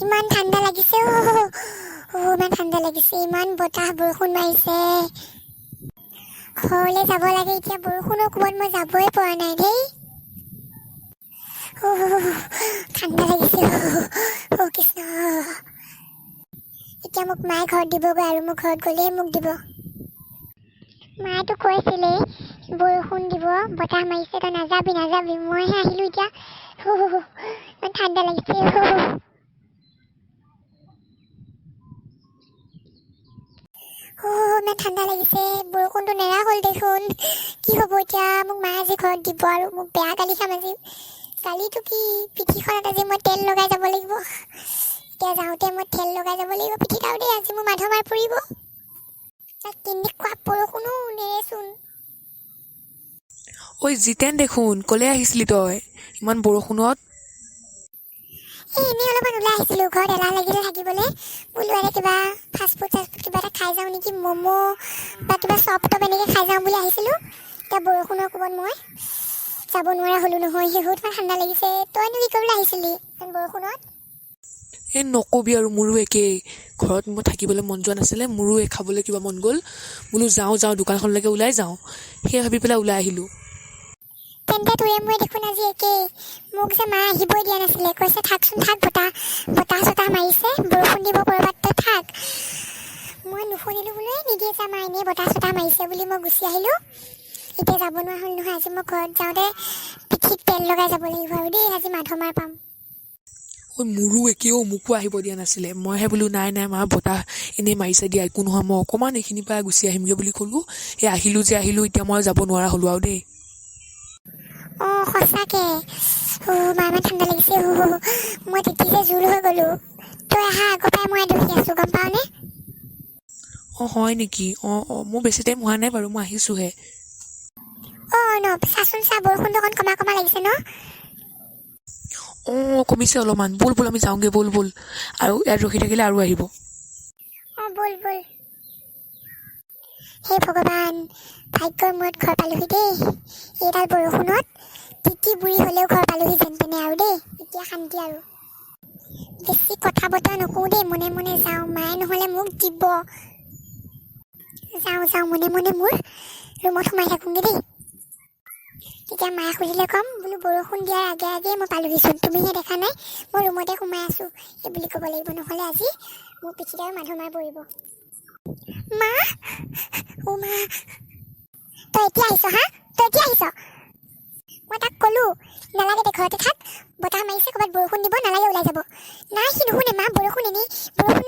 ইমান ঠাণ্ডা লাগিছে ইমান ঠাণ্ডা লাগিছে, ইমান বতাহ বৰষুণ মাৰিছে। ঘৰলৈ যাব লাগে এতিয়া, বৰষুণৰ কোবত মই যাবই পৰা নাই দেই। ঠাণ্ডা লাগিছে কৃষ্ণ। এতিয়া মোক মায়ে ঘৰত দিবগৈ আৰু মোক ঘৰত গ'লেই মোক দিব। মায়েতো কৈছিলে বৰষুণ দিব, বতাহ মাৰিছে, তই নাযাবি নাযাবি, মইহে আহিলো এতিয়া। ইমান ঠাণ্ডা লাগিছে। ইমান ঠাণ্ডা লাগিছে, বৰষুণটো নেৰা হ'ল দেখোন। কি হ'ব এতিয়া, মোক মায়ে আজি ঘৰত দিব আৰু মোক বেয়া গালি খাম আজি। গালিটো কি, পিঠিখনত আজি মই তেল লগাই যাব লাগিব। এতিয়া যাওঁতে মই তেল লগাই যাব লাগিব পিঠিত আৰু দেই, আজি মোৰ মাধ মাৰ পৰিব। কেনেকুৱা বৰষুণো নেৰেচোন। ঐ জিতেন দেখোন, কলে আহিছিলি তই ইমান বৰষুণত? এনেই অলপমান ওলাই আহিছিলো, ঘৰত এলাহ লাগিলে থাকিবলৈ। বোলো এনে কিবা ফাষ্টফুড কিবা এটা খাই যাওঁ নেকি, ম'ম' বা কিবা চপ টপ এনেকৈ খাই যাওঁ বুলি আহিছিলো। এতিয়া বৰষুণৰ কোবত মই যাব নোৱাৰা হ'লো নহয়, বহুত ঠাণ্ডা লাগিছে। তইনো কি কৰিবলৈ আহিছিলি ইমান বৰষুণত? এই নকবি আৰু, মোৰো একেই। ঘৰত মই থাকিবলৈ মন যোৱা নাছিলে, মোৰো এই খাবলৈ কিবা মন গ'ল। বোলো যাওঁ দোকানখনলৈকে ওলাই যাওঁ, সেই ভাবি পেলাই ওলাই আহিলোঁ। তেন্তে তোৰে মই দেখোন আজি একেই। মোক যে মায়ে আহিবই দিয়া নাছিলে, কৈছে থাকচোন থাক, বতাহ চতাহ মাৰিছে, বৰষুণ দিব ক'ৰবাত, তই থাক। মই নুশুনিলোঁ, বোলো নিদিয়ে যা মা, এনেই বতাহ চতাহ মাৰিছে বুলি মই গুচি আহিলোঁ। এতিয়া যাব নোৱাৰা হ'ল নহয়, আজি মই ঘৰত যাওঁতে পিঠিত তেল লগাই যাব লাগিব আৰু দেই, আজি মাধ মাৰ পাম। ঐ মোৰো একেও, মোকো আহিব দিয়া নাছিলে। মইহে বোলো নাই মা, বতাহ এনেই মাৰিছে দিয়া, একো নহয়, মই অকণমান এইখিনিৰ পৰা গুচি আহিমগৈ বুলি ক'লোঁ। এই আহিলোঁ, এতিয়া মই যাব নোৱাৰা হ'লোঁ আৰু দেই। সঁচাকে মা ইমান ঠাণ্ডা লাগিছে। মই তেতিয়া যে জোল হৈ গ'লো। তই অহা আগৰ পৰাই মই দেখি আছোঁ, গম পাৱনে? হয় নেকি? মোৰ বেছি টাইম হোৱা নাই বাৰু, মই আহিছোঁহে। চাচোন চা, বৰষুণটো অকণ কমা লাগিছে ন? কমিছে অলপমান। ব'ল আমি যাওঁগৈ, ব'ল। আৰু ইয়াত ৰখি থাকিলে আৰু আহিব। ব'ল। হে ভগৱান, ভাগ্যৰ মূৰত ঘৰ পালোহি দেই। এইডাল বৰষুণত তিতি বুঢ়ী হ'লেও ঘৰ পালোহি যেন তেনে আৰু দেই। এতিয়া শান্তি আৰু। বেছি কথা বতৰা নকওঁ দেই, মনে মনে যাওঁ, মায়ে নহ'লে মোক দিব। যাওঁ মনে মোৰ ৰুমত সোমাই থাকোঁগৈ দেই। তেতিয়া মায়ে সুধিলে ক'ম, বোলো বৰষুণ দিয়াৰ আগে মই পালোহিচোন, তুমিহে দেখা নাই, মই ৰুমতে সোমাই আছোঁ, এই বুলি ক'ব লাগিব। নহ'লে আজি মোৰ পিঠিত আৰু মাধ মাৰ পৰিব। মা, তই এতিয়া আহিছ হা? মই তাক ক'লোঁ নালাগে দে, ঘৰতে থাক, বতাহ মাৰিছে, ক'ৰবাত বৰষুণ দিব, নালাগে ওলাই যাব। নাই, সি নুশুনে। মা, বৰষুণনো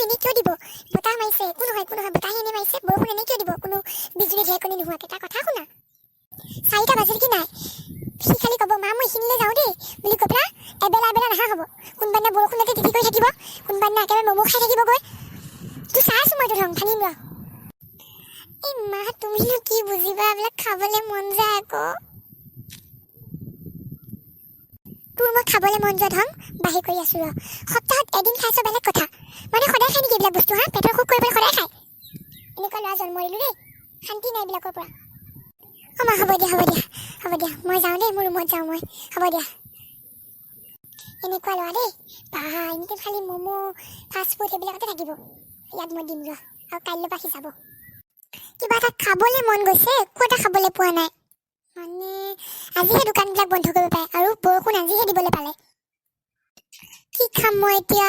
এনেই কিয় দিব? বতাহ মাৰিছে, একো নহয়, বতাহে এনেই মাৰিছে, বৰষুণ এনেই কিয় দিব? কোনো বিজুলী ঢেৰেকনি নোহোৱাকৈ। তাৰ কথা শুনা। 4টা বাজিল কি নাই, সি খালি ক'ব মা মই এইখিনিলৈ যাওঁ দেই বুলি কৈ পেলাই এবেলা নহা হ'ব। কোনোবা দিনা বৰষুণতে তিতি কৰি থাকিব, কোনোবা দিনা একেবাৰে ম'ম' খাই থাকিবগৈ। তোৰ চাই আছোঁ মই, ধং ভাঙিম ৰ। এই মা, তুমিনো কি বুজিবা, এইবিলাক খাবলৈ মন যায় আকৌ। তোৰ মই খাবলৈ মন যোৱা ধং বাহিৰ কৰি আছোঁ ৰ। সপ্তাহত এদিন খাইছ বেলেগ কথা, মানে সদায় খাই নেকি এইবিলাক বস্তু হা? পেটৰ অসুখ কৰিবলৈ সদায় খায়। এনেকুৱা ল'ৰা জন্ম দিলোঁ দেই, শান্তি নাই এইবিলাকৰ পৰা। মা, হ'ব দিয়া, মই যাওঁ দেই, মোৰ ৰুমত যাওঁ মই। হ'ব দিয়া। এনেকুৱা ল'ৰা দেই, এনেকৈ খালি ম'ম' ফাষ্টফুড সেইবিলাকতে থাকিব। ইয়াত মই দিম ৰ, আৰু কাইলৈৰ পৰা সি যাব। কিবা এটা খাবলৈ মন গৈছে, একো এটা খাবলৈ পোৱা নাই। মানে আজিহে দোকানবিলাক বন্ধ কৰিব পাৰে, আৰু বৰষুণ আজিহে দিবলৈ পালে। কি খাম মই এতিয়া?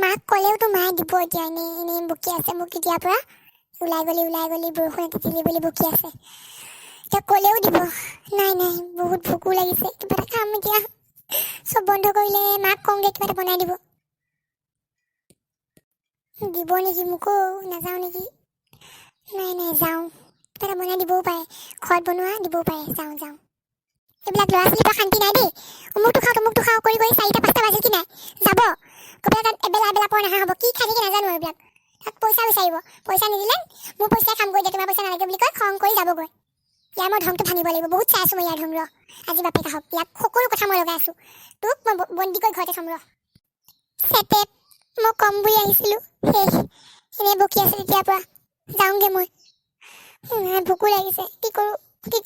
মাক ক'লেওতো মায়ে দিব এতিয়া, এনেই বকি আছে মোক তেতিয়াৰ পৰা। ওলাই গলি বৰষুণ তিতিলি বুলি বকি আছে। এতিয়া ক'লেও দিব। নাই, বহুত ভোকো লাগিছে, কিবা এটা খাম এতিয়া। চব বন্ধ কৰিলে মাক কওঁগে কিবা এটা বনাই দিব নেকি মোকো? নাযাওঁ নেকি? নাই, যাওঁ। কিবা এটা বনাই দিবও পাৰে, ঘৰত বনোৱা দিবও পাৰে। যাওঁ। এইবিলাক ল'ৰা ছোৱালীৰ পৰা শান্তি নাই দেই। অমুকটো খাওঁ কৰি 4টা 5টা বাজিল কি নাই, যাব। ক'ৰবাত তাত এবেলা পৰ নহা হ'ব। কি খাই থাকে নাজানো আৰু এইবিলাক। তাক পইচা বিচাৰিব, পইচা নিদিলে মোৰ পইচাই কাম কৰি দিয়ে, তোমাৰ পইচা নালাগে বুলি কৈ খং কৰি যাবগৈ। ইয়াৰ মই ধংটো ভাঙিব লাগিব, বহুত চাই আছোঁ মই ইয়াৰ ধং ৰ। আজি বাপেক আহক, ইয়াক সকলো কথা মই লগাই আছোঁ। তোক মই বন্দী কৰি ঘৰতে থ'ম ৰ। চেটেপ, মই কম বুলি আহিছিলোঁ, শেষ। এনেই বকি আছে তেতিয়াৰ পৰা। যাওঁগে মই। ভোকো লাগিছে, কি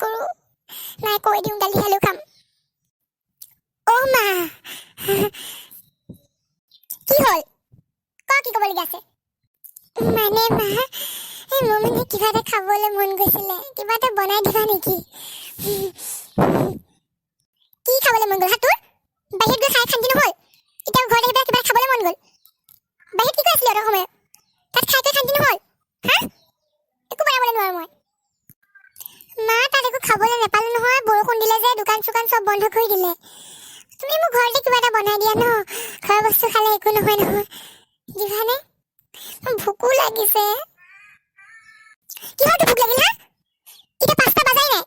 কৰোঁ? নাই, কৈ দিওঁ, গালি খালেও খাম। মা, হ'ল কি ক'বলগীয়া আছে মানে মা এই মোৰ মানে কিবা এটা খাবলৈ মন গৈছিলে কিবা এটা বনাই দিবা নেকি কি খাবলৈ মন গ'ল তোৰ বাহিৰত গৈ খাই শান্তি নহ'ল এতিয়া ঘৰত আহি কিবা খাবলৈ মন গ'ল বাহিৰত কি কৰি আছিলি অলপ সময় তাত খাই শান্তি নহ'ল হা একো বনাবলৈ নোৱাৰো মই মা তাত একো খাবলৈ নাপালো নহয় বৰষুণ দিলে যে দোকান চোকান চব বন্ধ কৰি দিলে তুমি মোক ঘৰতে কিবা এটা বনাই দিয়া ন ঘৰৰ বস্তু খালে একো নহয় নহয় দিবানে ভোকো লাগিছে কিহৰ ভোক লাগিল হা এতিয়া 5টা বাজাই নাই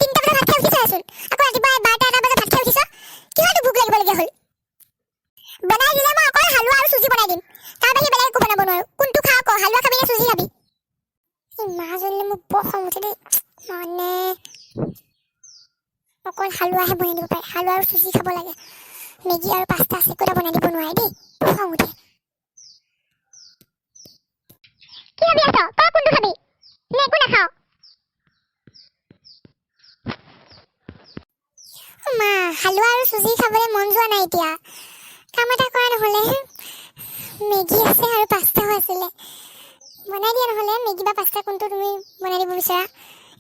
3টা বজাত ভাত খাই উঠিছচোন আকৌ ৰাতিপুৱা 12টা 1টা বজাত ভাত খাই উঠিছ কিহৰ ভোক লাগিবলগীয়া হ'ল বনাই দিলে মই অকল হালুৱা আৰু চুজি বনাই দিম তাৰ বাহিৰে বেলেগ একো বনাব নোৱাৰো কোনটো খাওঁ ক হালুৱা খাবি নে চুজি খাবি এই মাজনীলে মোক বৰ খং উঠে দেই মানে অকল হালুৱাহে বনাই দিব পাৰে হালুৱা আৰু চুজি খাব লাগে মেগী আৰু পাস্তা একো এটা বনাই দিব নোৱাৰে দেই বৰ খং উঠে কি ভাবি আছ তই কোনটো খাবি নে একো নাখাৱ মা হালুৱা আৰু চুজি খাবলৈ মন যোৱা নাই এতিয়া কাম এটা কৰা নহ'লে মেগী আছে আৰু পাস্তাও আছিলে বনাই দিয়া নহ'লে মেগী বা পাস্তা কোনটো তুমি বনাই দিব বিচাৰা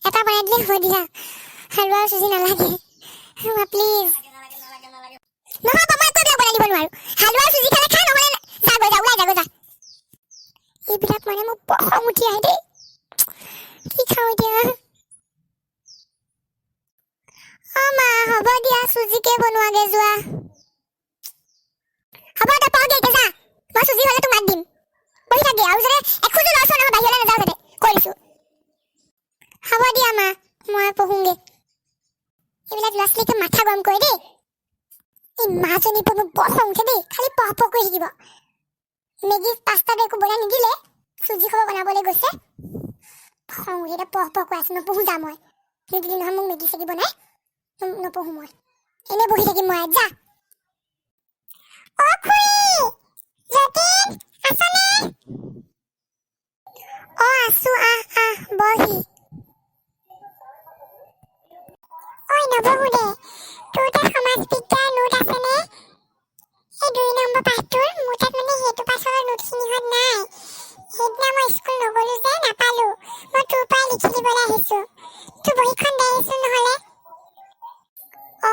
এটা বনাই দিলে হৈ দিয়া হালুৱা আৰু চুজি নালাগে মা প্লিজ নহয় মই একো বনাই দিব নোৱাৰো হালুৱা আৰু চুজি খালে খা নহ'লে যা গৈ যা ওলাই যা গৈ যা এইবিলাক মানে মোক বৰ খং উঠি আহে দেই কি খাওঁ এতিয়া মা হ'ব দিয়া চুজিকে বনোৱাগে যোৱা হ'ব তই পঢ়গে এতিয়া যা মই চুজি হ'লে তোক মাত দিম পঢ়ি থাকে আৰু যাতে এখোজো লৰচৰ নহয় বাহিৰলৈ নাযাওঁ যাতে কৈ দিছোঁ হ'ব দিয়া মা মই পঢ়োঁগে এইবিলাক ল'ৰা ছোৱালীকে মাথা গৰম কৰে দেই এই মাজনীৰ পৰা মোক বৰ খং উঠে দেই খালি পঢ় কৰি থাকিব মেগী পাস্তাটো একো বনাই নিদিলে চুজি খাব বনাবলৈ গৈছে খং উঠে এতিয়া পঢ় কৈ আছোঁ নপঢ়োঁ যা মই নিদিলি নহয় মোক মেগী চেগি বনাই নপঢ়োঁ মই এনেই বহি থাকিম মই যা অ' খুৰী যতীন আছনে অ' আছোঁ আহ বহি ঐ নবহো দে তোৰ তাত সমাজ বিজ্ঞানৰ নোট আছেনে এই 2 নম্বৰ পাঠটোৰ মোৰ তাত মানে সেইটো পাছৰ নোটখিনিহঁত নাই সেইদিনা মই স্কুল নগ'লো যে নাপালোঁ মই তোৰ পৰাই লিখি দিবলৈ আহিছোঁ তোৰ বহীখন দে আহিছোঁ নহ'লে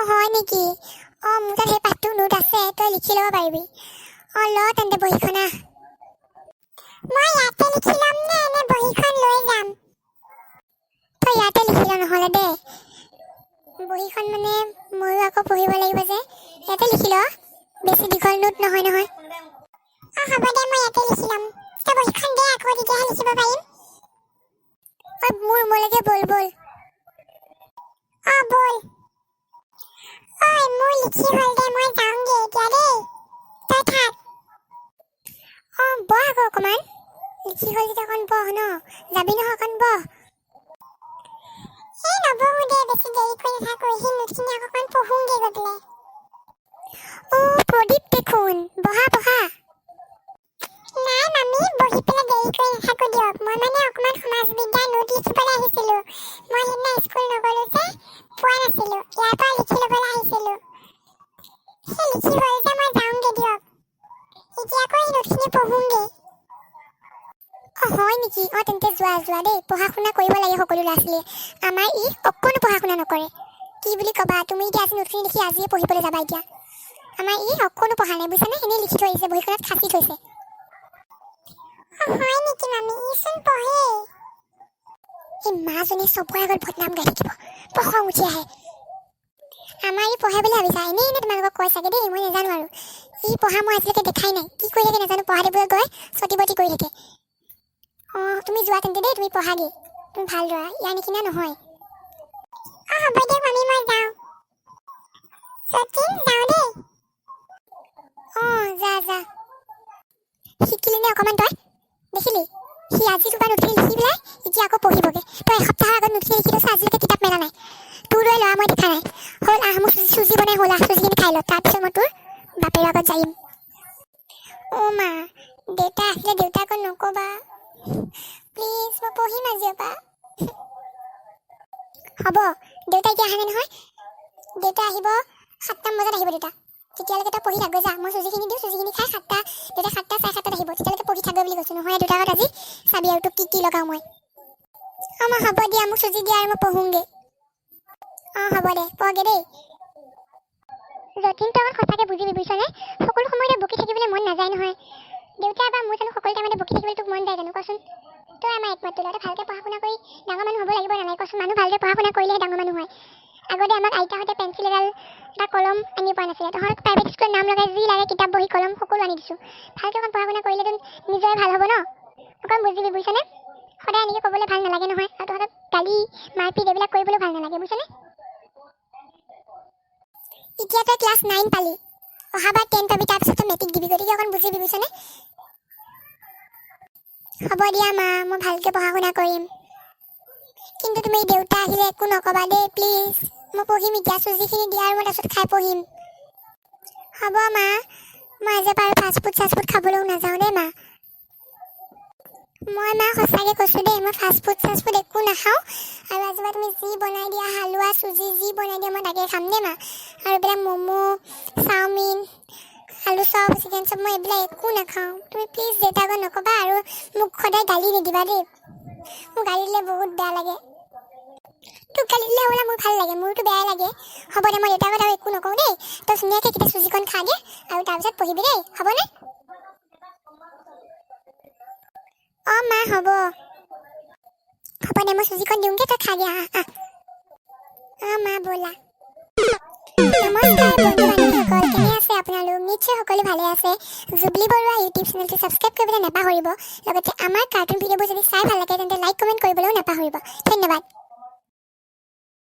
হয় নেকি মোৰ তাত সেই পাঠটোৰ নোট আছে তই লিখি ল'ব পাৰিবি ল তেন্তে বহীখন মই ইয়াতে লিখি ল'ম নে এনে বহীখন লৈ যাম তই ইয়াতে লিখি ল নহ'লে দে বহীখন মানে ময়ো আকৌ পঢ়িব লাগিব যে ইয়াতে লিখি ল বেছি দীঘল নোট নহয় হ'ব দে মই ইয়াতে লিখি ল'ম তই বহীখন দে আকৌ তেতিয়াহে লিখিব পাৰিম মোৰ ৰুমলৈকে ব'ল ব'ল মোৰ লিখি হ'ল দে মই যাওঁগে এতিয়া দেই তই থাক বহ আকৌ অকণমান লিখি হ'ল যেতিয়া অকণ বহ ন যাবি নহয় অকণ বহ এই নবহো দে বেছি দেৰি কৰি নাথাকো সেই নোটখিনি আকৌ অকণ পঢ়োঁগে গৈ পেলাই প্ৰদীপ দেখোন বহা নাই মামী বহি পেলাই দেৰি কৰি নাথাকো দিয়ক মই মানে অকণমান সমাজ বিজ্ঞান নোট লিখিবলৈ আহিছিলোঁ মই সেইদিনা স্কুল নগ'লো যে পোৱা নাছিলোঁ ইয়াৰ পৰা লিখি ল'বলৈ আহিছিলোঁ সেই লিখি হ'ল যে মই যাওঁগে দিয়ক এতিয়া আকৌ এই নোটখিনি পঢ়োঁগে হয় নেকি তেন্তে যোৱা দেই পঢ়া শুনা কৰিব লাগে সকলো ল'ৰা ছোৱালীয়ে আমাৰ অকণো পঢ়া শুনা নকৰে কি বুলি ক'বা তুমি এতিয়া আজি নোটখিনি লিখি আজিয়ে পঢ়িবলৈ যাবা এতিয়া আমাৰ অকণো পঢ়া নাই বুজিছানে এনেই লিখি থৈ আহিছে বহীখনত খাচি থৈছে হয় নেকি মামী চোন পঢ়ে এই মাজনীয়ে চবৰে আগত বদনাম গাই থাকিব বৰ খং উঠি আহে আমাৰ পঢ়ে বুলি ভাবিছা এনেই তোমালোকক কয় চাগে দেই মই নাজানো আৰু পঢ়া মই আজিলৈকে দেখাই নাই কি কৰি থাকে নাজানো পঢ়া দিবলৈ গৈ চতিবতি কৰি থাকে তুমি যোৱা তেন্তে দেই তুমি পঢ়াগে তুমি ভাল ল'ৰা ইয়াৰ নিচিনা নহয় হ'ব দিয়ক মামী মই যাওঁ যতীন যাওঁ দেই যা শিকিলি নে অকণমান তই দেখিলি সি আজি তোমাৰ নোটখিনি লিখি পেলাই এতিয়া আকৌ পঢ়িবগে তই এসপ্তাহৰ আগত নোটখিনি লিখি লৈছ আজিলৈকে কিতাপ মেলা নাই তোৰ লৈ ল'ৰা মই দেখা নাই হ'ল মোক চুজি বনাই হ'ল চুজিখিনি খাই ল তাৰপিছত মই তোৰ বাপেৰ আগত যাম মা দেউতা আহিলে দেউতাক নক'বা প্লিজ মই পঢ়িম আজিৰ পৰা হ'ব দেউতা এতিয়া অহা নাই নহয় দেউতা আহিব 7টা বজাত আহিব দেউতা তেতিয়ালৈকে তই পঢ়ি থাক গৈ যা মই চুজিখিনি দিওঁ চুজিখিনি খাই 7টা লগাওঁ মই মা হ'ব দিয়া মোক চুজি দিয়া আৰু মই পঢ়োঁগৈ হ'ব দে পঢ়গে দেই যতীন তই সঁচাকৈ বুজিবি বুজিছনে সকলো সময়তে বকি থাকিবলৈ মন নাযায় নহয় দেউতা বা মোৰ জানো সকলো টাইমতে বকি থাকিবলৈ তোক মন যায় জানো কচোন তই আমাৰ একমাত্ৰ ল'ৰা ভালকৈ পঢ়া শুনা কৰি ডাঙৰ মানুহ হ'ব লাগিব নালাগে কচোন মানুহ ভালকৈ পঢ়া শুনা কৰিলেহে ডাঙৰ মানুহ হয় আগতে আমাক আইতাহঁতে পেঞ্চিল এডাল এটা কলম আনি পোৱা নাছিলে তহঁতক প্ৰাইভেট স্কুলত নাম লগাই যি লাগে কিতাপ বহি কলম সকলো আনি দিছোঁ ভালকৈ অকণ পঢ়া শুনা কৰিলেতো নিজৰে ভাল হ'ব ন অকণ বুজিবি বুজিছনে সদায় এনেকৈ ক'বলৈ ভাল নালাগে নহয় আৰু তহঁতক গালি মাৰপিট এইবিলাক কৰিবলৈ ভাল নালাগে বুজিছনে এতিয়া তই ক্লাছ 9 পালি অহাবাৰ 10 পাবি তাৰপিছত মেট্ৰিক দিবি গতিকে অকণ বুজিবি বুজিছনে হ'ব দিয়া মা মই ভালকৈ পঢ়া শুনা কৰিম কিন্তু তুমি দেউতা আহিলে একো নক'বা দেই প্লিজ মই পঢ়িম এতিয়া চুজিখিনি দিয়া আৰু মই তাৰপিছত খাই পঢ়িম হ'ব মা মই আজি বাৰু ফাষ্টফুড খাবলৈও নাযাওঁ দেই মা মই মা সঁচাকৈ কৈছোঁ দেই মই ফাষ্টফুড একো নাখাওঁ আৰু আজি বাৰু তুমি যি বনাই দিয়া হালোৱা চুজি যি বনাই দিয়া মই তাকে খাম দেই মা আৰু এইবিলাক ম'ম' চাওমিন আলু চপ চিকেন চপ মই এইবিলাক একো নাখাওঁ তুমি প্লিজ দেউতাক নক'বা আৰু মোক সদায় গালি নিদিবা দেই মোক গালি দিলে বহুত বেয়া লাগে তোক গালি দিলে হ'বলা মোৰ ভাল লাগে মোৰতো বেয়াই লাগে হ'ব দে মই দেউতাক আৰু একো নকওঁ দেই তই ধুনীয়াকৈ কেতিয়া চুজিকণ খা দে আৰু তাৰপিছত পঢ়িবি দেই হ'বনে মা হ'ব দে মই চুজিকণ দিওঁগৈ তই খা দিয়া মা ব'লা নমস্কাৰ বন্ধু বান্ধৱীসকল কেনে আছে আপোনালোক নিশ্চয় সকলো ভালে আছে জুবলি বৰুৱা ইউটিউব চেনেলটো ছাবস্ক্ৰাইব কৰিবলৈ নাপাহৰিব লগতে আমাৰ কাৰ্টুন ভিডিঅ'বোৰ যদি চাই ভাল লাগে তেন্তে লাইক কমেণ্ট কৰিবলৈও নাপাহৰিব ধন্যবাদ